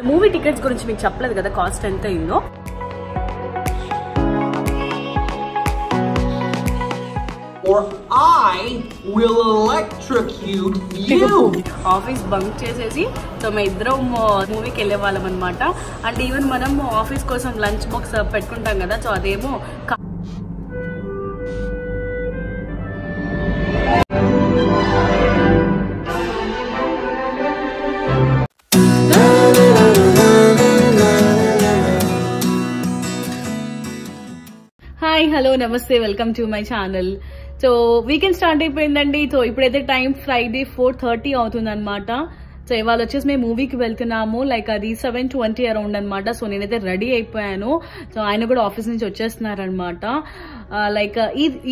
Movie tickets గురించి మీకు చెప్పలేదు కదా కాస్ట్ ఎంత అయిందో. Or I will electrocute you. Office bunk చేసేసి సో మేము ఇద్దరం మూవీకి వెళ్ళే వాళ్ళం అనమాట. అండ్ ఈవెన్ మనం ఆఫీస్ కోసం లంచ్ బాక్స్ పెట్టుకుంటాం కదా, సో అదేమో హాయ్ హలో నమస్తే welcome to my channel. So weekend start అయిపోయిందండి. సో ఇప్పుడైతే టైం ఫ్రైడే 4:30 అవుతుంది అనమాట. సో ఇవాళ వచ్చేసి మేము మూవీకి వెళ్తున్నాము, లైక్ అది 7:20 అరౌండ్ అనమాట. సో నేనైతే రెడీ అయిపోయాను. సో ఆయన కూడా ఆఫీస్ నుంచి వచ్చేస్తున్నారనమాట. లైక్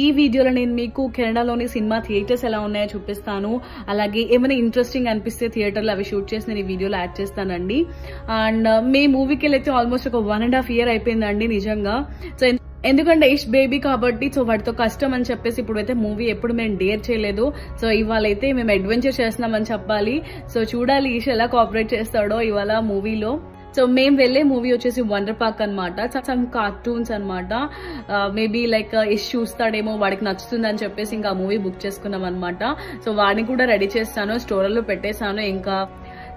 ఈ వీడియోలో నేను మీకు కెనడాలోని సినిమా థియేటర్స్ ఎలా ఉన్నాయో చూపిస్తాను. అలాగే ఏమైనా ఇంట్రెస్టింగ్ అనిపిస్తే థియేటర్లో అవి షూట్ చేసి నేను ఈ వీడియోలో యాడ్ చేస్తానండి. అండ్ మేము మూవీకి వెళ్ళైతే ఆల్మోస్ట్ ఒక 1.5 year అయిపోయిందండి నిజంగా. సో ఎందుకంటే ఇష్ బేబీ కాబట్టి సో వాటితో కష్టం అని చెప్పేసి ఇప్పుడైతే మూవీ ఎప్పుడు మేము డేర్ చేయలేదు. సో ఇవాళ అయితే మేము అడ్వెంచర్ చేస్తున్నామని చెప్పాలి. సో చూడాలి ఇష్ ఎలా కోఆపరేట్ చేస్తాడో ఇవాళ మూవీలో. సో మేము వెళ్లే మూవీ వచ్చేసి వండర్ పార్క్ అనమాట. సమ్ కార్టూన్స్ అనమాట. మేబీ లైక్ ఇష్ చూస్తాడేమో, వాడికి నచ్చుతుంది అని చెప్పేసి ఇంకా మూవీ బుక్ చేసుకున్నాం అనమాట. సో వాడిని కూడా రెడీ చేస్తాను, స్టోర్లో పెట్టేశాను. ఇంకా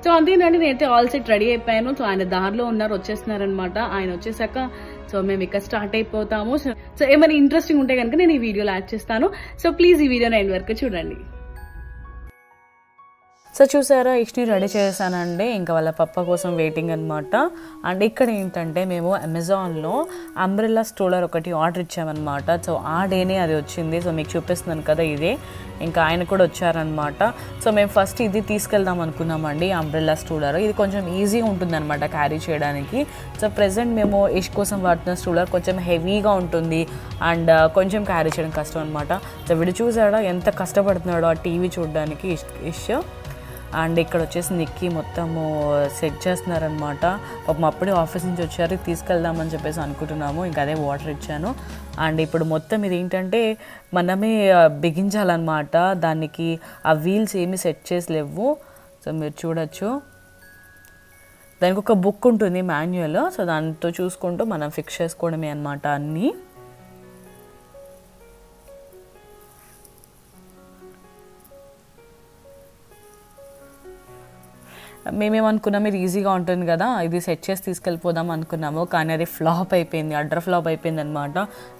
సో అంతేనండి, నేనైతే ఆల్ సెట్ రెడీ అయిపోయాను. సో ఆయన దారిలో ఉన్నారు, వచ్చేస్తున్నారనమాట. ఆయన వచ్చేసాక సో మేము ఇక్కడ స్టార్ట్ అయిపోతాము. సో ఏమైనా ఇంట్రెస్టింగ్ ఉంటే కనుక నేను ఈ వీడియోలో యాడ్ చేస్తాను. సో ప్లీజ్ ఈ వీడియోని ఎండ్ వరకు చూడండి. సో చూసారా, ఇష్ని రెడీ చేశానండి. ఇంకా వాళ్ళ పప్ప కోసం వెయిటింగ్ అనమాట. అండ్ ఇక్కడ ఏంటంటే మేము అమెజాన్లో అంబ్రెల్లా స్టోలర్ ఒకటి ఆర్డర్ ఇచ్చామన్నమాట. సో ఆ డేనే అది వచ్చింది. సో మీకు చూపిస్తున్నాను కదా ఇదే. ఇంకా ఆయన కూడా వచ్చారనమాట. సో మేము ఫస్ట్ ఇది తీసుకెళ్దాం అనుకున్నామండి, అంబ్రెల్లా స్టూలర్. ఇది కొంచెం ఈజీగా ఉంటుంది అనమాట క్యారీ చేయడానికి. సో ప్రెసెంట్ మేము ఇష్ కోసం వాడుతున్న స్టూలర్ కొంచెం హెవీగా ఉంటుంది అండ్ కొంచెం క్యారీ చేయడం కష్టం అనమాట. సో వీడు చూసాడా ఎంత కష్టపడుతున్నాడో ఆ టీవీ చూడడానికి ఇష్. అండ్ ఇక్కడ వచ్చేసి నిక్కీ మొత్తము సెట్ చేస్తున్నారనమాట. పాపం అప్పుడే ఆఫీస్ నుంచి వచ్చారు, తీసుకెళ్దామని చెప్పేసి అనుకుంటున్నాము. ఇంకా అదే వాటర్ ఇచ్చాను. అండ్ ఇప్పుడు మొత్తం ఇది ఏంటంటే మనమే బిగించాలన్నమాట. దానికి ఆ వీల్స్ ఏమీ సెట్ చేసి లేవు. సో మీరు చూడొచ్చు, దానికి ఒక బుక్ ఉంటుంది మాన్యువల్. సో దాంతో చూసుకుంటూ మనం ఫిక్స్ చేసుకోవడమే అనమాట అన్నీ. మేమేమనుకున్నాము ఇది ఈజీగా ఉంటుంది కదా, ఇది సెట్ చేసి తీసుకెళ్ళిపోదాం అనుకున్నాము. కానీ అది ఫ్లాప్ అయిపోయింది, అడ్డర్ ఫ్లాప్ అయిపోయింది అనమాట.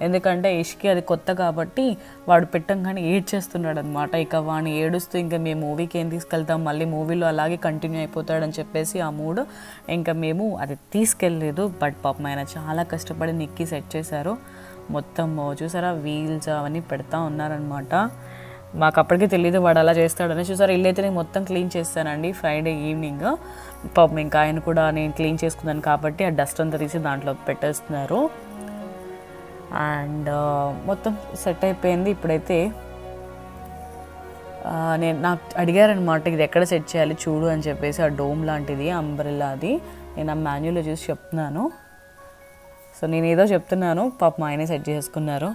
ఎందుకంటే ఇష్కి అది కొత్త కాబట్టి వాడు పెట్టంగానే ఏడ్చేస్తున్నాడు అనమాట. ఇక వాడిని ఏడుస్తూ ఇంకా మేము మూవీకి ఏం తీసుకెళ్తాం, మళ్ళీ మూవీలో అలాగే కంటిన్యూ అయిపోతాడని చెప్పేసి ఆ మూడ్ ఇంకా మేము అది తీసుకెళ్ళలేదు. బట్ పాపం ఆయన చాలా కష్టపడి నిక్కీ సెట్ చేశారు. మొత్తం చూసారా వీల్స్ అవన్నీ పెడతా ఉన్నారనమాట. మాకు అప్పటికే తెలియదు వాడు అలా చేస్తాడని. చూసారా, ఇల్లు అయితే నేను మొత్తం క్లీన్ చేస్తానండి ఫ్రైడే ఈవినింగ్. పాపం ఇంకా ఆయన కూడా నేను క్లీన్ చేసుకున్నాను కాబట్టి ఆ డస్ట్ అంతా తీసి దాంట్లో పెట్టేస్తున్నారు. అండ్ మొత్తం సెట్ అయిపోయింది. ఇప్పుడైతే నాకు అడిగారనమాట ఇది ఎక్కడ సెట్ చేయాలి చూడు అని చెప్పేసి. ఆ డోమ్ లాంటిది అంబ్రెల్లా అది నేను ఆ మాన్యువల్లో చూసి చెప్తున్నాను. సో నేను ఏదో చెప్తున్నాను, పాపం ఆయనే సెట్ చేసుకున్నారు.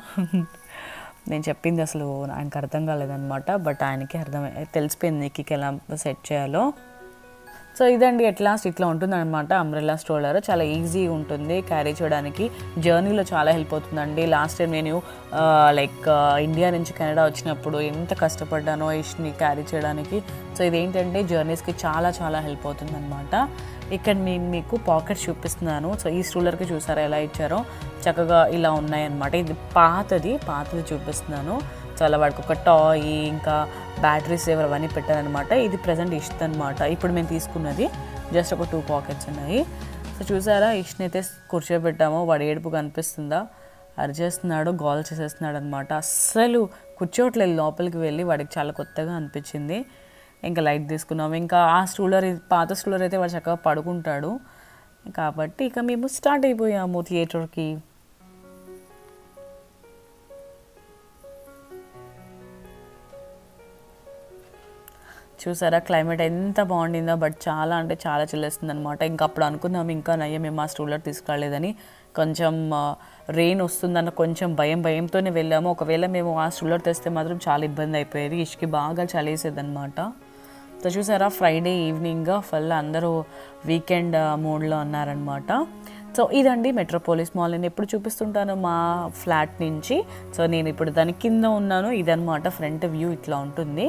నేను చెప్పింది అసలు ఆయనకు అర్థం కాలేదన్నమాట. బట్ ఆయనకి తెలిసిపోయింది నీకు ఎలా సెట్ చేయాలో. సో ఇదండి ఎట్ లాస్ట్ ఇట్లా ఉంటుందన్నమాట అంబ్రెల్లా స్టోలర్. చాలా ఈజీ ఉంటుంది క్యారీ చేయడానికి, జర్నీలో చాలా హెల్ప్ అవుతుందండి. లాస్ట్ టైం నేను లైక్ ఇండియా నుంచి కెనడా వచ్చినప్పుడు ఎంత కష్టపడ్డానో ఇష్ని క్యారీ చేయడానికి. సో ఇదేంటంటే జర్నీస్కి చాలా చాలా హెల్ప్ అవుతుందన్నమాట. ఇక్కడ నేను మీకు పాకెట్ చూపిస్తున్నాను. సో ఈ స్టూలర్కి చూసారా ఎలా ఇచ్చారో, చక్కగా ఇలా ఉన్నాయన్నమాట. ఇది పాతది చూపిస్తున్నాను. చాలా వాడికి ఒక టాయ్ ఇంకా బ్యాటరీ సేవర్ అవన్నీ పెట్టారనమాట. ఇది ప్రజెంట్ ఇష్ట అనమాట. ఇప్పుడు మేము తీసుకున్నది జస్ట్ ఒక 2 పాకెట్స్ ఉన్నాయి. సో చూసారా, ఇష్ని అయితే కూర్చోబెట్టాము. వాడు ఏడుపు కనిపిస్తుందా, అరిచేస్తున్నాడు, గోల్ చేసేస్తున్నాడు అనమాట. అస్సలు కూర్చోట్లేదు లోపలికి వెళ్ళి. వాడికి చాలా కొత్తగా అనిపించింది. ఇంకా లైట్ తీసుకున్నాము. ఇంకా ఆ స్టూలర్ పాత స్టూలర్ అయితే వాడు చక్కగా పడుకుంటాడు కాబట్టి ఇక మేము స్టార్ట్ అయిపోయాము థియేటర్కి. చూసారా క్లైమేట్ ఎంత బాగుండిందో. బట్ చాలా అంటే చాలా చిల్లేస్తుంది అనమాట. ఇంకా అప్పుడు అనుకున్నాము ఇంకా నయ్యం మేము ఆ స్టూలర్ తీసుకురాలేదని. కొంచెం రెయిన్ వస్తుందన్న కొంచెం భయంతోనే వెళ్ళాము. ఒకవేళ మేము ఆ స్టూలర్ తెస్తే మాత్రం చాలా ఇబ్బంది అయిపోయేది. ఇష్కి బాగా చలేసేది అనమాట. సో చూసారా ఫ్రైడే ఈవినింగ్ ఫుల్ అందరూ వీకెండ్ మూడ్లో ఉన్నారనమాట. సో ఇదండి మెట్రోపోలిస్ మాల్. నేను ఎప్పుడు చూపిస్తుంటాను మా ఫ్లాట్ నుంచి. సో నేను ఇప్పుడు దాని కింద ఉన్నాను. ఇదనమాట ఫ్రంట్ వ్యూ, ఇట్లా ఉంటుంది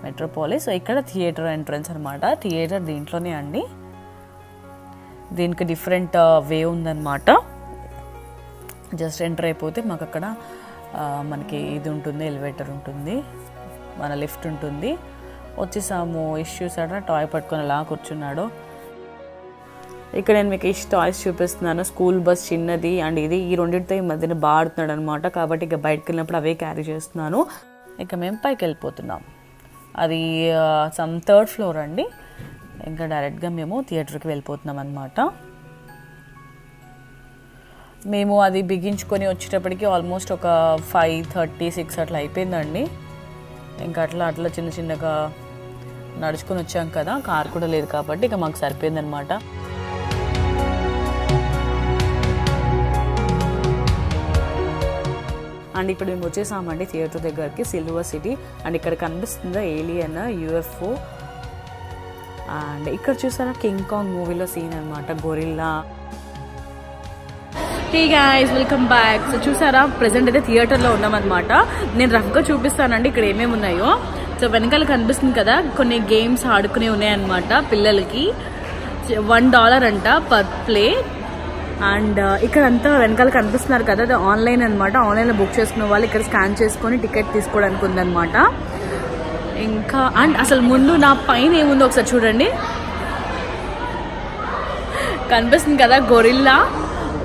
మెట్రోపోలిస్. సో ఇక్కడ థియేటర్ ఎంట్రన్స్ అనమాట. థియేటర్ దీంట్లోనే అండి. దీనికి డిఫరెంట్ వే ఉందన్నమాట. జస్ట్ ఎంటర్ అయిపోతే మాకు అక్కడ మనకి ఇది ఉంటుంది, ఎలివేటర్ ఉంటుంది, మన లిఫ్ట్ ఉంటుంది. వచ్చేసాము. ఇష్యూస్ అట టాయ్ పట్టుకొని అలా కూర్చున్నాడు. ఇక్కడ నేను మీకు టాయ్స్ చూపిస్తున్నాను. స్కూల్ బస్ చిన్నది అండ్ ఇది, ఈ రెండింటితో ఈ మధ్యన బాగా ఆడుతున్నాడు అనమాట. కాబట్టి ఇక బయటకు వెళ్ళినప్పుడు అవే క్యారీ చేస్తున్నాను. ఇక మేము పైకి వెళ్ళిపోతున్నాం. అది సమ్ 3rd ఫ్లోర్ అండి. ఇంకా డైరెక్ట్గా మేము థియేటర్కి వెళ్ళిపోతున్నాం అనమాట. మేము అది బిగించుకొని వచ్చేటప్పటికి ఆల్మోస్ట్ ఒక 5:36 అట్లా అయిపోయిందండి. ఇంకా అట్లా చిన్న చిన్నగా నడుచుకొని వచ్చాం కదా, కార్ కూడా లేదు కాబట్టి ఇక మాకు సరిపోయిందనమాట. అండ్ ఇప్పుడు మేము వచ్చేసామండి థియేటర్ దగ్గరికి, సిల్వర్ సిటీ. అండ్ ఇక్కడ కనిపిస్తుందా ఏలియన్ UFO. అండ్ ఇక్కడ చూసారా కింగ్ కాంగ్ మూవీలో సీన్ అనమాట, gorilla. Hey guys, welcome back. So చూసారా ప్రెసెంట్ అయితే థియేటర్లో ఉన్నామన్నమాట. నేను రఫ్గా చూపిస్తానండి ఇక్కడ ఏమేమి ఉన్నాయో. సో వెనకాల కనిపిస్తుంది కదా, కొన్ని గేమ్స్ ఆడుకునే ఉన్నాయన్నమాట పిల్లలకి. $1 అంట పర్ ప్లే. అండ్ ఇక్కడ అంతా వెనకాల కనిపిస్తున్నారు కదా, అది ఆన్లైన్ అనమాట. ఆన్లైన్లో బుక్ చేసుకున్న వాళ్ళు ఇక్కడ స్కాన్ చేసుకొని టికెట్ తీసుకోవడానికి ఉందన్నమాట. ఇంకా అండ్ అసలు ముందు నా పైన ఏముందో ఒకసారి చూడండి, కనిపిస్తుంది కదా గొరిల్లా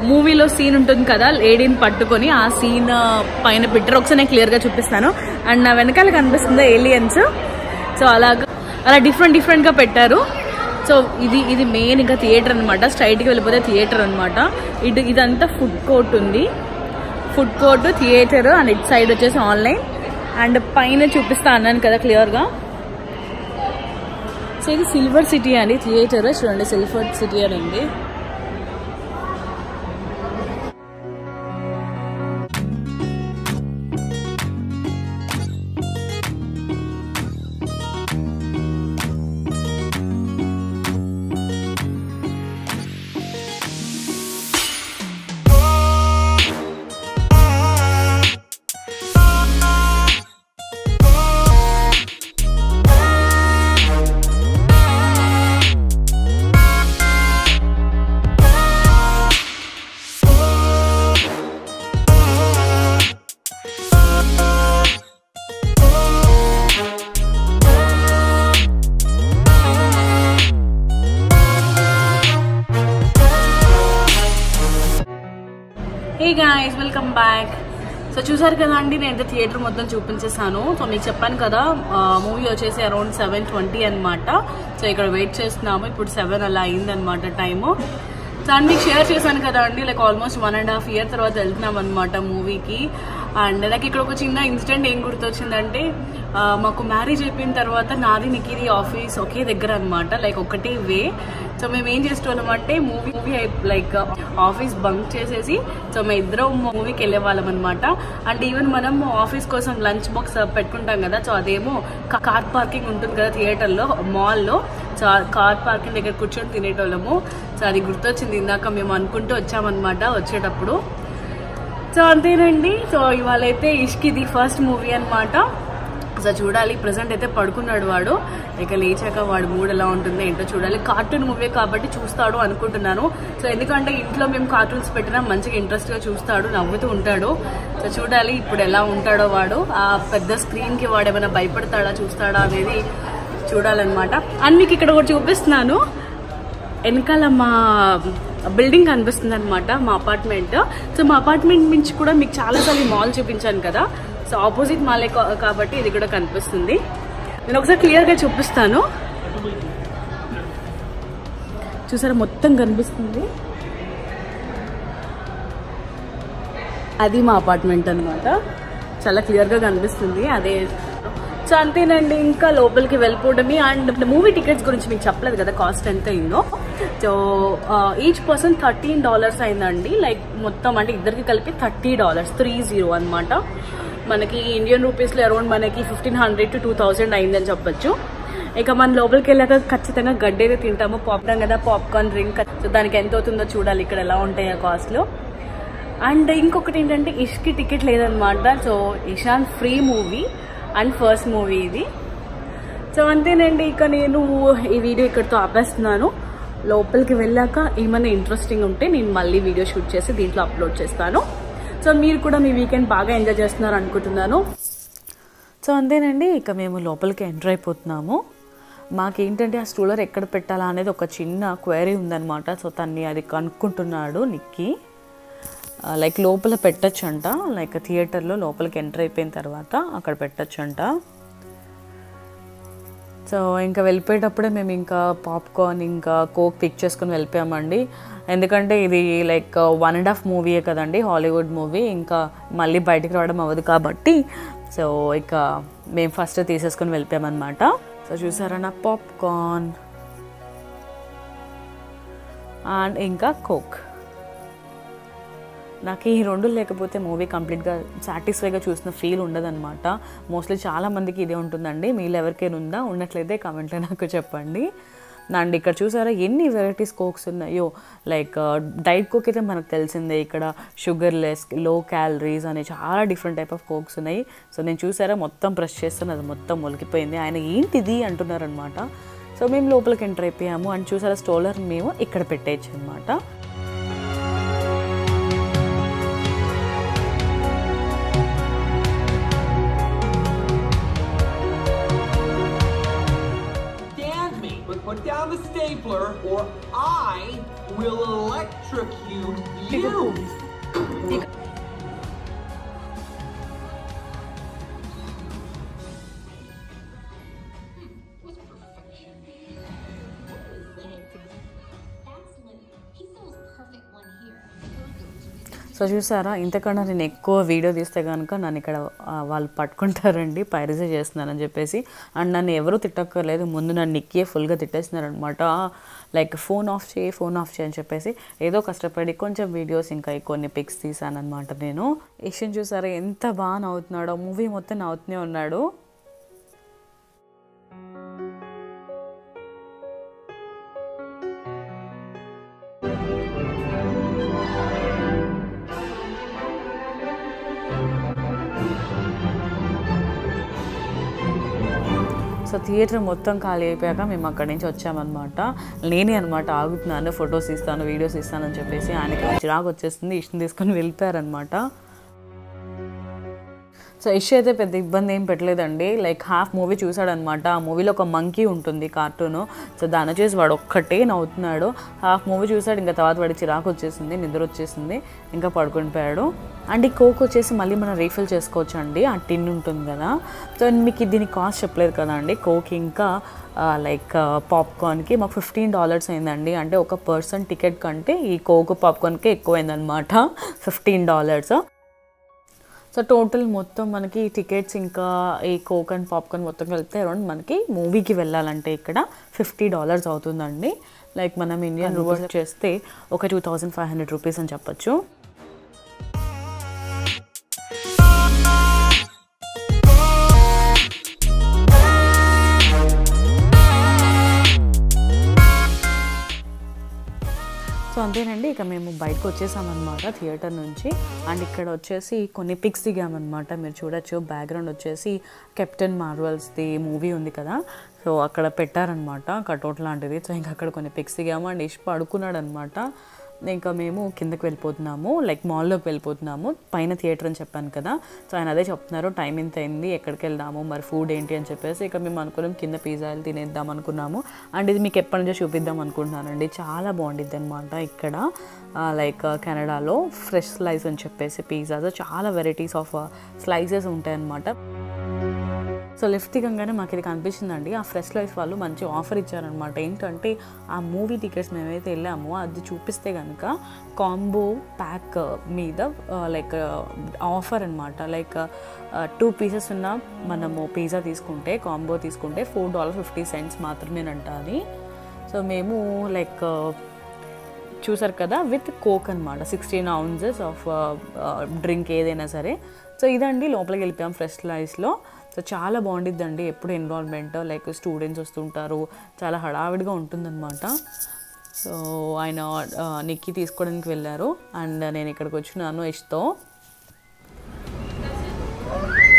మూవీలో సీన్ ఉంటుంది కదా, లేడీని పట్టుకొని ఆ సీన్ పైన పెట్టారు. ఒకసారి నేను క్లియర్గా చూపిస్తాను. అండ్ నా వెనకాల కనిపిస్తుందా ఏలియన్స్. సో అలా డిఫరెంట్గా పెట్టారు. సో ఇది మెయిన్ ఇంకా థియేటర్ అనమాట. స్ట్రైట్కి వెళ్ళిపోతే థియేటర్ అనమాట. ఇదంతా ఫుడ్ కోర్ట్ ఉంది. ఫుడ్ కోర్ట్, థియేటర్ అండ్ ఇటు సైడ్ వచ్చేసి ఆన్లైన్. అండ్ పైన చూపిస్తా అన్నాను కదా క్లియర్గా. సో ఇది సిల్వర్ సిటీ అండి థియేటర్. చూడండి సిల్వర్ సిటీ అని ఉంది. హే గైస్, వెల్కమ్ బ్యాక్. సో చూసారు కదా అండి, నేను థియేటర్ మొత్తం చూపించేసాను. సో మీకు చెప్పాను కదా మూవీ వచ్చేసి అరౌండ్ 7:20 అనమాట. సో ఇక్కడ వెయిట్ చేస్తున్నాము. ఇప్పుడు 7 అలా అయిందనమాట టైము. సో అండ్ మీకు షేర్ చేశాను కదా అండి, లైక్ ఆల్మోస్ట్ 1.5 year తర్వాత వెళ్తున్నాం అనమాట మూవీకి. అండ్ నాకు ఇక్కడ ఒక చిన్న ఇన్సిడెంట్ ఏం గుర్తొచ్చిందంటే, మాకు మ్యారేజ్ అయిపోయిన తర్వాత నాది నిఖిది ఆఫీస్ ఒకే దగ్గర అనమాట, లైక్ ఒకటే వే. సో మేము ఏం చేసేవాళ్ళం అంటే మూవీ లైక్ ఆఫీస్ బంక్ చేసేసి సో మేము ఇద్దరం మూవీకి వెళ్ళే వాళ్ళం అనమాట. అండ్ ఈవెన్ మనం ఆఫీస్ కోసం లంచ్ బాక్స్ పెట్టుకుంటాం కదా, సో అదేమో కార్ పార్కింగ్ ఉంటుంది కదా థియేటర్లో, మాల్లో. సో కార్ పార్కింగ్ దగ్గర కూర్చొని తినేటోళ్ళము. సో అది గుర్తొచ్చింది ఇందాక మేము అనుకుంటూ వచ్చామన్నమాట వచ్చేటప్పుడు. సో అంతేనండి. సో ఇవాళ అయితే ఇష్కిది ఫస్ట్ మూవీ అనమాట. సో చూడాలి. ప్రెసెంట్ అయితే పడుకున్నాడు వాడు. ఇక లేచాక వాడు మూడ్ ఎలా ఉంటుందో ఏంటో చూడాలి. కార్టూన్ మూవీ కాబట్టి చూస్తాడు అనుకుంటున్నాను. సో ఎందుకంటే ఇంట్లో మేము కార్టూన్స్ పెట్టినా మంచిగా ఇంట్రెస్ట్గా చూస్తాడు, నవ్వుతూ ఉంటాడు. సో చూడాలి ఇప్పుడు ఎలా ఉంటాడో వాడు. ఆ పెద్ద స్క్రీన్కి వాడు ఏమైనా భయపడతాడా చూస్తాడా అనేది చూడాలన్నమాట. అండ్ మీకు ఇక్కడ ఒకటి చూపిస్తున్నాను. వెనకాల మా బిల్డింగ్ కనిపిస్తుంది అనమాట, మా అపార్ట్మెంట్. సో మా అపార్ట్మెంట్ నుంచి కూడా మీకు చాలాసార్లు మాల్ చూపించాను కదా, సో ఆపోజిట్ మాలే కాబట్టి ఇది కూడా కనిపిస్తుంది. నేను ఒకసారి క్లియర్గా చూపిస్తాను. చూసారా మొత్తం కనిపిస్తుంది, అది మా అపార్ట్మెంట్ అనమాట. చాలా క్లియర్గా కనిపిస్తుంది అదే. సో అంతేనండి, ఇంకా లోపలికి వెళ్ళిపోవడమే. అండ్ మూవీ టికెట్స్ గురించి మీకు చెప్పలేదు కదా కాస్ట్ ఎంత అయిందో. సో ఈచ్ పర్సన్ $13 అయిందండి. లైక్ మొత్తం అంటే ఇద్దరికి కలిపి $30, 30 అనమాట. మనకి ఇండియన్ రూపీస్లో అరౌండ్ మనకి 1500 to 2000 అయిందని చెప్పొచ్చు. ఇక మన లోపలికి వెళ్ళాక ఖచ్చితంగా గడ్డి అయితే తింటాము, పాప్కార్న్ కదా, పాప్కార్న్ డ్రింక్. సో దానికి ఎంత అవుతుందో చూడాలి, ఇక్కడ ఎలా ఉంటాయి ఆ కాస్ట్లు. అండ్ ఇంకొకటి ఏంటంటే ఇష్కి టికెట్ లేదనమాట. So Ishan free movie and first movie ఇది. సో అంతేనండి, ఇక నేను ఈ వీడియో ఇక్కడితో ఆపేస్తున్నాను. లోపలికి వెళ్ళాక ఏమైనా ఇంట్రెస్టింగ్ ఉంటే నేను మళ్ళీ వీడియో షూట్ చేసి దీంట్లో అప్లోడ్ చేస్తాను. సో మీరు కూడా మీ వీకెండ్ బాగా ఎంజాయ్ చేస్తున్నారు అనుకుంటున్నాను. సో అంతేనండి, ఇక మేము లోపలికి ఎంటర్ అయిపోతున్నాము. మాకేంటంటే ఆ స్టూలర్ ఎక్కడ పెట్టాలా అనేది ఒక చిన్న క్వైరీ ఉందన్నమాట. సో తన్ని అది కనుక్కుంటున్నాడు నిక్కి. లైక్ లోపల పెట్టచ్చంట, లైక్ థియేటర్లో లోపలికి ఎంటర్ అయిపోయిన తర్వాత అక్కడ పెట్టచ్చంట. సో ఇంకా వెళ్ళిపోయేటప్పుడే మేము ఇంకా పాప్కార్న్ ఇంకా కోక్ పిక్ చేసుకుని వెళ్ళిపోయామండి. ఎందుకంటే ఇది లైక్ 1.5 మూవీయే కదండి, హాలీవుడ్ మూవీ, ఇంకా మళ్ళీ బయటికి రావడం అవ్వదు కాబట్టి సో ఇక మేము ఫస్ట్ తీసేసుకుని వెళ్ళిపోయామన్నమాట. సో చూసారా నా పాప్కార్న్ అండ్ ఇంకా కోక్. నాకు ఈ రెండు లేకపోతే మూవీ కంప్లీట్గా సాటిస్ఫైగా చూసిన ఫీల్ ఉండదన్నమాట. మోస్ట్లీ చాలామందికి ఇదే ఉంటుందండి. మీలో ఎవరికైనా ఉందా? ఉన్నట్లయితే కామెంట్లో నాకు చెప్పండి. అండ్ ఇక్కడ చూసారా ఎన్ని వెరైటీస్ కోక్స్ ఉన్నాయో. లైక్ డైట్ కోక్ అయితే మనకు తెలిసిందే, ఇక్కడ షుగర్లెస్, లో క్యాలరీస్ అనే చాలా డిఫరెంట్ టైప్ ఆఫ్ కోక్స్ ఉన్నాయి. సో నేను చూసారా మొత్తం ప్రెస్ చేస్తాను, అది మొత్తం మొలికిపోయింది. ఆయన ఏంటిది అంటున్నారనమాట. సో మేము లోపలికి ఎంటర్ అయిపోయాము. అండ్ చూసారా స్టోలర్ మేము ఇక్కడ పెట్టేయచ్చు అనమాట. Put down the stapler or I will electrocute you. So చూసారా, ఇంతకన్నా నేను ఎక్కువ వీడియో తీస్తే కనుక నన్ను ఇక్కడ వాళ్ళు పట్టుకుంటారండి, పైరసీ చేస్తున్నారని చెప్పేసి. అండ్ నన్ను ఎవరూ తిట్టక్కర్లేదు, ముందు నన్ను నిక్కియే ఫుల్గా తిట్టేస్తున్నారనమాట. లైక్ ఫోన్ ఆఫ్ చేయి అని చెప్పేసి ఏదో కష్టపడి కొంచెం వీడియోస్ ఇంకా కొన్ని పిక్స్ తీసానమాట నేను. ఇషన్ చూసారా ఎంత బాగా నవ్వుతున్నాడో, మూవీ మొత్తం నవ్వుతూనే ఉన్నాడు. సో థియేటర్ మొత్తం ఖాళీ అయిపోయాక మేము అక్కడి నుంచి వచ్చామన్నమాట. నేనే అనమాట ఆగుతున్నాను, ఫొటోస్ ఇస్తాను, వీడియోస్ ఇస్తాను అని చెప్పేసి. ఆయనకి చిరాకు వచ్చేస్తుంది, ఇష్టం తీసుకొని వెళ్ళిపోయారనమాట. సో ఇష్యూ అయితే పెద్ద ఇబ్బంది ఏం పెట్టలేదండి. లైక్ హాఫ్ మూవీ చూసాడనమాట. ఆ మూవీలో ఒక మంకీ ఉంటుంది కార్టూను. సో దాన్ని వచ్చేసి వాడు ఒక్కటే నవ్వుతున్నాడు. హాఫ్ మూవీ చూసాడు, ఇంకా తర్వాత వాడి చిరాకు వచ్చేసింది, నిద్ర వచ్చేసింది, ఇంకా పడుకొని పోయాడు. అండ్ ఈ కోక్ వచ్చేసి మళ్ళీ మనం రీఫిల్ చేసుకోవచ్చు అండి, ఆ టిన్ ఉంటుంది కదా. సో మీకు దీనికి కాస్ట్ చెప్పలేదు కదా అండి. కోక్ ఇంకా లైక్ పాప్కార్న్కి మాకు $15 అయిందండి. అంటే ఒక పర్సన్ టికెట్ కంటే ఈ కోక్ పాప్కార్న్కి ఎక్కువైందనమాట, $15. సో టోటల్ మొత్తం మనకి టికెట్స్ ఇంకా ఈ కోక్ అండ్ పాప్కార్న్ మొత్తం కలిపితే అరౌండ్ మనకి మూవీకి వెళ్ళాలంటే ఇక్కడ $50 అవుతుందండి. లైక్ మనం ఇండియన్ రూపీస్ చేస్తే ఒక 2500 రూపీస్ అని చెప్పచ్చు. సో అంతేనండి, ఇక మేము బయటకు వచ్చేసామన్నమాట థియేటర్ నుంచి. అండ్ ఇక్కడ వచ్చేసి కొన్ని పిక్స్ దిగామన్నమాట. మీరు చూడొచ్చు, బ్యాక్గ్రౌండ్ వచ్చేసి కెప్టెన్ మార్వెల్స్ది మూవీ ఉంది కదా, సో అక్కడ పెట్టారనమాట కటౌట్ లాంటిది. సో ఇంకా అక్కడ కొన్ని పిక్స్ దిగాము. అండ్ ఇష్ పడుకున్నాడు అనమాట. ఇంకా మేము కిందకి వెళ్ళిపోతున్నాము, లైక్ మాల్లోకి వెళ్ళిపోతున్నాము. పైన థియేటర్ అని చెప్పాను కదా. సో ఆయన అదే చెప్తున్నారు, టైం ఇంత అయింది, ఎక్కడికి వెళ్దాము, మరి ఫుడ్ ఏంటి అని చెప్పేసి. ఇక మేము అనుకున్నాం కింద పిజ్జాలు తినేద్దాం అనుకున్నాము. అండ్ ఇది మీకు ఎప్పటి నుంచో చూపిద్దాం అనుకుంటున్నానండి, చాలా బాగుండిద్ది అనమాట. ఇక్కడ లైక్ కెనడాలో ఫ్రెష్ స్లైస్ అని చెప్పేసి పిజ్జాస్ చాలా వెరైటీస్ ఆఫ్ స్లైసెస్ ఉంటాయన్నమాట. సో లెఫ్ట్ దిగంగానే మాకు ఇది కనిపించిందండి. ఆ ఫ్రెష్ లైఫ్ వాళ్ళు మంచి ఆఫర్ ఇచ్చారనమాట. ఏంటంటే ఆ మూవీ టికెట్స్ మేమైతే వెళ్ళామో అది చూపిస్తే కనుక కాంబో ప్యాక్ మీద లైక్ ఆఫర్ అనమాట. లైక్ 2 పీసెస్ ఉన్న మనము పిజ్జా తీసుకుంటే, కాంబో తీసుకుంటే $4.50 మాత్రమేనంట అది. సో మేము లైక్ చూసారు కదా, విత్ కోక్ అనమాట, 16 ounces ఆఫ్ డ్రింక్ ఏదైనా సరే. సో ఇదండి లోపలికి వెళ్ళిపోయాం ఫ్రెష్ లైఫ్లో. సో చాలా బాగుండిద్దండి ఎప్పుడు ఎన్విరాన్మెంట్, లైక్ స్టూడెంట్స్ వస్తుంటారు, చాలా హడావిడిగా ఉంటుందన్నమాట. సో ఆయన నిక్కి తీసుకోవడానికి వెళ్ళారు అండ్ నేను ఇక్కడికి వచ్చినాను యష్తో.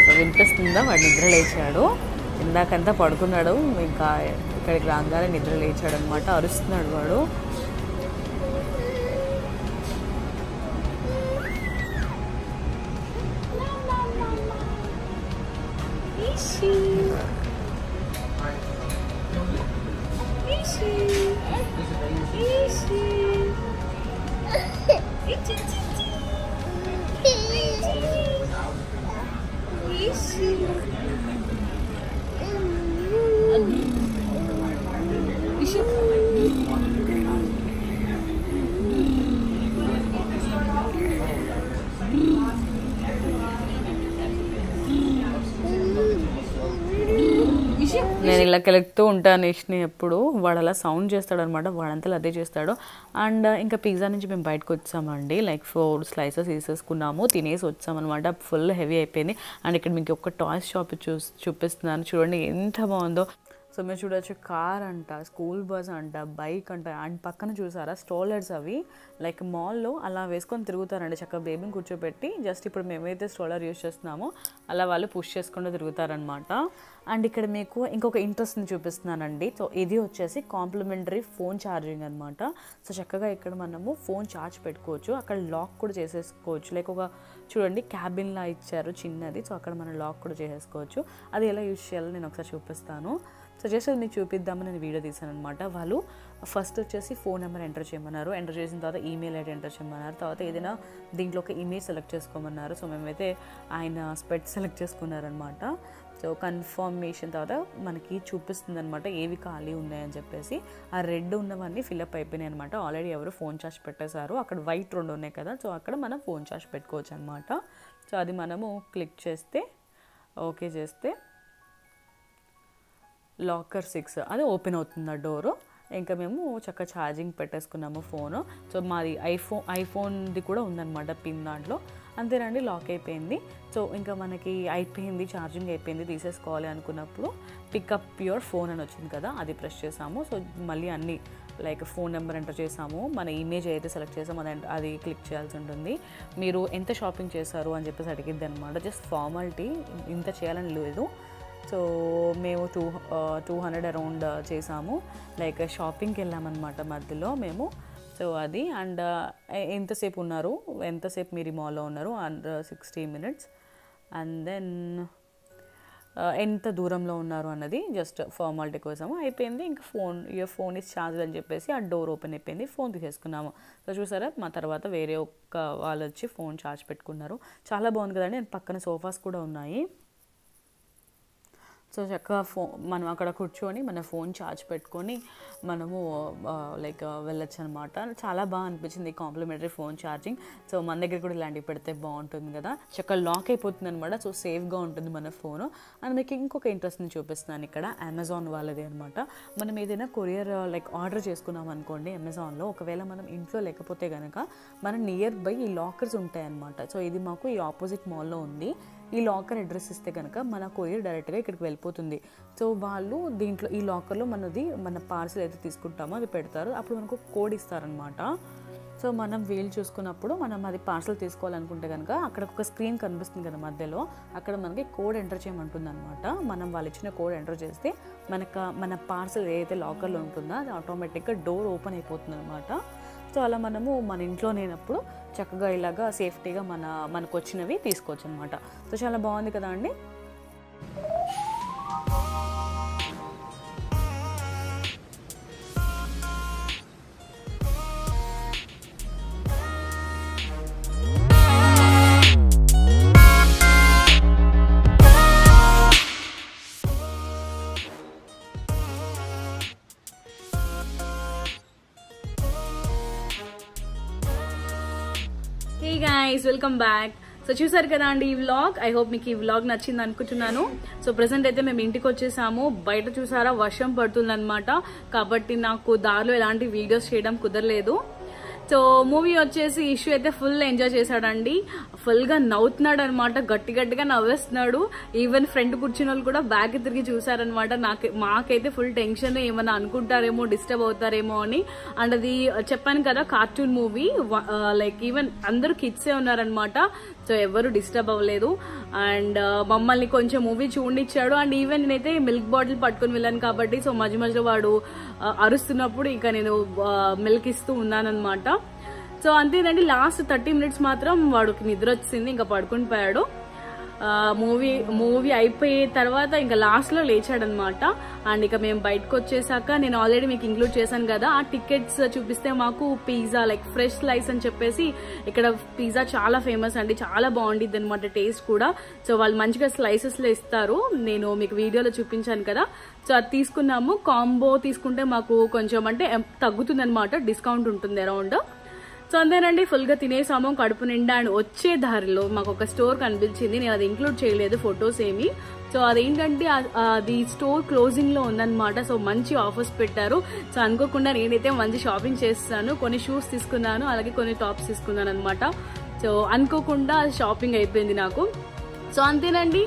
సో వినిపిస్తుందా, వాడు నిద్ర లేచాడు, ఇందాకంతా పడుకున్నాడు, ఇంకా ఇక్కడికి రాగానే నిద్ర లేచాడు అనమాట, అరుస్తున్నాడు వాడు. నేను ఇలా కెలుగుతూ ఉంటాను యష్ని ఎప్పుడు, వాడు అలా సౌండ్ చేస్తాడు అనమాట, వాడంతా అదే చేస్తాడు. అండ్ ఇంకా పిజ్జా నుంచి మేము బయటకు వచ్చామండి, లైక్ 4 స్లైసెస్ వేసేసుకున్నాము, తినేసి వచ్చామన్నమాట. ఫుల్ హెవీ అయిపోయింది. అండ్ ఇక్కడ మీకు ఒక టాయ్స్ షాప్ చూపిస్తున్నాను, చూడండి ఎంత బాగుందో. సో మీరు చూడవచ్చు, కార్ అంట, స్కూల్ బస్ అంట, బైక్ అంట, అండ్ పక్కన చూసారా స్ట్రోలర్స్, అవి లైక్ మాల్లో అలా వేసుకొని తిరుగుతారండి, చక్కగా బేబీని కూర్చోబెట్టి. జస్ట్ ఇప్పుడు మేమైతే స్ట్రోలర్ యూజ్ చేస్తున్నామో అలా వాళ్ళు పుష్ చేసుకుంటూ తిరుగుతారనమాట. అండ్ ఇక్కడ మీకు ఇంకొక ఇంట్రెస్ట్ని చూపిస్తున్నానండి. సో ఇది వచ్చేసి కాంప్లిమెంటరీ ఫోన్ ఛార్జింగ్ అనమాట. సో చక్కగా ఇక్కడ మనము ఫోన్ ఛార్జ్ పెట్టుకోవచ్చు, అక్కడ లాక్ కూడా చేసేసుకోవచ్చు. లైక్ ఒక చూడండి క్యాబిన్లా ఇచ్చారు చిన్నది, సో అక్కడ మనం లాక్ కూడా చేసేసుకోవచ్చు. అది ఎలా యూజ్ చేయాలో నేను ఒకసారి చూపిస్తాను. సో జస్ట్ మీకు చూపిద్దామని నేను వీడియో తీసాను అనమాట. వాళ్ళు ఫస్ట్ వచ్చేసి ఫోన్ నెంబర్ ఎంటర్ చేయమన్నారు, ఎంటర్ చేసిన తర్వాత ఈమెయిల్ ఐడి ఎంటర్ చేయమన్నారు, తర్వాత ఏదైనా దీంట్లో ఒక ఇమేజ్ సెలెక్ట్ చేసుకోమన్నారు. సో మేమైతే ఆయన స్పెట్ సెలెక్ట్ చేసుకున్నారనమాట. సో కన్ఫర్మేషన్ తర్వాత మనకి చూపిస్తుంది అనమాట ఏవి ఖాళీ ఉన్నాయని చెప్పేసి. ఆ రెడ్ ఉన్నవన్నీ ఫిల్అప్ అయిపోయినాయి అనమాట, ఆల్రెడీ ఎవరు ఫోన్ ఛార్జ్ పెట్టేశారు. అక్కడ వైట్ 2 ఉన్నాయి కదా, సో అక్కడ మనం ఫోన్ ఛార్జ్ పెట్టుకోవచ్చు అనమాట. సో అది మనము క్లిక్ చేస్తే, ఓకే చేస్తే లాకర్ 6 అది ఓపెన్ అవుతుంది ఆ డోరు. ఇంకా మేము చక్కగా ఛార్జింగ్ పెట్టేసుకున్నాము ఫోను. సో మాది ఐఫోన్ది కూడా ఉందన్నమాట పిన్ దాంట్లో. అంతేనండి, లాక్ అయిపోయింది. సో ఇంకా మనకి అయిపోయింది, ఛార్జింగ్ అయిపోయింది, తీసేసుకోవాలి అనుకున్నప్పుడు పికప్ యువర్ ఫోన్ అని వచ్చింది కదా, అది ప్రెస్ చేసాము. సో మళ్ళీ అన్నీ లైక్ ఫోన్ నెంబర్ ఎంటర్ చేసాము, మన ఇమేజ్ అయితే సెలెక్ట్ చేసాము అది క్లిక్ చేయాల్సి ఉంటుంది. మీరు ఎంత షాపింగ్ చేశారు అని చెప్పేసి అడిగిద్ది అనమాట. జస్ట్ ఫార్మాలిటీ, ఇంత చేయాలని లేదు. సో మేము 200 అరౌండ్ చేసాము, లైక్ షాపింగ్కి వెళ్ళామన్నమాట మధ్యలో మేము. సో అది అండ్ ఎంతసేపు ఉన్నారు, ఎంతసేపు మీరు ఈ మాల్లో ఉన్నారు, అండ్ 60 minutes. అండ్ దెన్ ఎంత దూరంలో ఉన్నారు అన్నది జస్ట్ ఫార్మాలిటీ కోసము అయిపోయింది. ఇంకా యువర్ ఫోన్ ఇస్ ఛార్జ్ అని చెప్పేసి ఆ డోర్ ఓపెన్ అయిపోయింది, ఫోన్ తీసేసుకున్నాము. సో చూసారా, మా తర్వాత వేరే ఒక్క వాళ్ళు వచ్చి ఫోన్ ఛార్జ్ పెట్టుకున్నారు. చాలా బాగుంది కదండి. అండ్ పక్కన సోఫాస్ కూడా ఉన్నాయి. సో చక్కగా మనం అక్కడ కూర్చొని మన ఫోన్ ఛార్జ్ పెట్టుకొని మనము లైక్ వెళ్ళొచ్చు అనమాట. చాలా బాగా అనిపించింది కాంప్లిమెంటరీ ఫోన్ ఛార్జింగ్. సో మన దగ్గర కూడా ఇలాంటివి పెడితే బాగుంటుంది కదా, చక్కగా లాక్ అయిపోతుంది అనమాట. సో సేఫ్గా ఉంటుంది మన ఫోను. అండ్ మీకు ఇంకొక ఇంట్రెస్ట్ని చూపిస్తున్నాను ఇక్కడ, అమెజాన్ వాళ్ళది అనమాట. మనం ఏదైనా కొరియర్ లైక్ ఆర్డర్ చేసుకున్నాం అనుకోండి అమెజాన్లో, ఒకవేళ మనం ఇంట్లో లేకపోతే కనుక మన నియర్ బై ఈ లాకర్స్ ఉంటాయన్నమాట. సో ఇది మాకు ఈ ఆపోజిట్ మాల్లో ఉంది. ఈ లాకర్ అడ్రస్ ఇస్తే కనుక మన కొరియర్ డైరెక్ట్గా ఇక్కడికి వెళ్ళిపోతుంది. సో వాళ్ళు దీంట్లో ఈ లాకర్లో మన పార్సల్ అయితే తీసుకుంటామో అది పెడతారు, అప్పుడు మనకు కోడ్ ఇస్తారనమాట. సో మనం వీలు చూసుకున్నప్పుడు మనం అది పార్సల్ తీసుకోవాలనుకుంటే కనుక అక్కడ ఒక స్క్రీన్ కనిపిస్తుంది కదా మధ్యలో, అక్కడ మనకి కోడ్ ఎంటర్ చేయమంటుంది అనమాట. మనం వాళ్ళు ఇచ్చిన కోడ్ ఎంటర్ చేస్తే మన పార్సల్ ఏదైతే లాకర్లో ఉంటుందో అది ఆటోమేటిక్గా డోర్ ఓపెన్ అయిపోతుంది అనమాట. సో అలా మనము మన ఇంట్లో లేనప్పుడు చక్కగా ఇలాగా సేఫ్టీగా మనకు వచ్చినవి తీసుకోవచ్చు అనమాట. సో చాలా బాగుంది కదా అండి. హే గైస్, వెల్కమ్ బ్యాక్. సో చూసారు కదా అండి ఈ వ్లాగ్. ఐ హోప్ మీకు ఈ వ్లాగ్ నచ్చింది అనుకుంటున్నాను. సో ప్రెసెంట్ అయితే మేము ఇంటికి వచ్చేసాము. బయట చూసారా వర్షం పడుతుంది అనమాట, కాబట్టి నాకు దారిలో ఎలాంటి వీడియోస్ చేయడం కుదరలేదు. సో మూవీ వచ్చేసి ఇష్యూ అయితే ఫుల్ ఎంజాయ్ చేశాడండి, ఫుల్ గా నవ్వుతున్నాడు అనమాట, గట్టి గట్టిగా నవ్వేస్తున్నాడు. ఈవెన్ ఫ్రంట్ కూర్చున్న వాళ్ళు కూడా బ్యాక్ తిరిగి చూసారనమాట. మాకైతే ఫుల్ టెన్షన్, ఏమన్నా అనుకుంటారేమో, డిస్టర్బ్ అవుతారేమో అని. అండ్ అది చెప్పాను కదా కార్టూన్ మూవీ, లైక్ ఈవెన్ అందరూ కిడ్సే ఉన్నారనమాట. సో ఎవరు డిస్టర్బ్ అవ్వలేదు. అండ్ మమ్మల్ని కొంచెం మూవీ చూడనిచ్చాడు. అండ్ ఈవెన్ నేనైతే మిల్క్ బాటిల్ పట్టుకుని వెళ్ళాను కాబట్టి సో మధ్య మధ్యలో వాడు అరుస్తున్నప్పుడు ఇంకా నేను మిల్క్ ఇస్తూ ఉన్నానన్నమాట. సో అంతేనండి, లాస్ట్ 30 minutes మాత్రం వాడికి నిద్ర వచ్చింది, ఇంకా పడుకుని పోయాడు. మూవీ అయిపోయే తర్వాత ఇంకా లాస్ట్ లో లేచాడనమాట. అండ్ ఇక మేము బయటకు వచ్చేసాక నేను ఆల్రెడీ మీకు ఇంక్లూడ్ చేశాను కదా, ఆ టికెట్స్ చూపిస్తే మాకు పిజ్జా లైక్ ఫ్రెష్ స్లైస్ అని చెప్పేసి ఇక్కడ పిజ్జా చాలా ఫేమస్ అండి, చాలా బాగుండిద్ది అనమాట టేస్ట్ కూడా. సో వాళ్ళు మంచిగా స్లైసెస్ లో ఇస్తారు, నేను మీకు వీడియోలో చూపించాను కదా. సో అది తీసుకున్నాము, కాంబో తీసుకుంటే మాకు కొంచెం అంటే తగ్గుతుంది అనమాట, డిస్కౌంట్ ఉంటుంది అరౌండ్. సో అంతేనండి, ఫుల్ గా తినేసాము కడుపు నిండా. అండ్ వచ్చే దారిలో మాకు ఒక స్టోర్ కనిపించింది, నేను అది ఇంక్లూడ్ చేయలేదు ఫొటోస్ ఏమి. సో అదేంటంటే అది స్టోర్ క్లోజింగ్ లో ఉందన్నమాట. సో మంచి ఆఫర్స్ పెట్టారు. సో అనుకోకుండా నేనైతే మంచి షాపింగ్ చేస్తాను, కొన్ని షూస్ తీసుకున్నాను, అలాగే కొన్ని టాప్స్ తీసుకున్నాను అనమాట. సో అనుకోకుండా షాపింగ్ అయిపోయింది నాకు. సో అంతేనండి,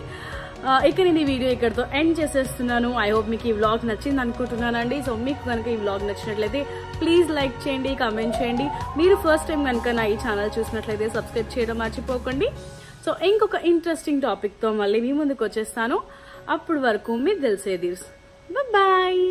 ఇక నేను ఈ వీడియో ఇక్కడితో ఎండ్ చేసేస్తున్నాను. ఐ హోప్ మీకు ఈ వ్లాగ్ నచ్చింది అనుకుంటున్నానండి. సో మీకు కనుక ఈ వ్లాగ్ నచ్చినట్లయితే ప్లీజ్ లైక్ చేయండి, కామెంట్ చేయండి. మీరు ఫస్ట్ టైం కనుక నా ఈ ఛానల్ చూసినట్లయితే సబ్స్క్రైబ్ చేయడం మర్చిపోకండి. సో ఇంకొక ఇంట్రెస్టింగ్ టాపిక్తో మళ్ళీ మీ ముందుకు వచ్చేస్తాను. అప్పుడు వరకు మీరు తెలిసేది. బాయ్.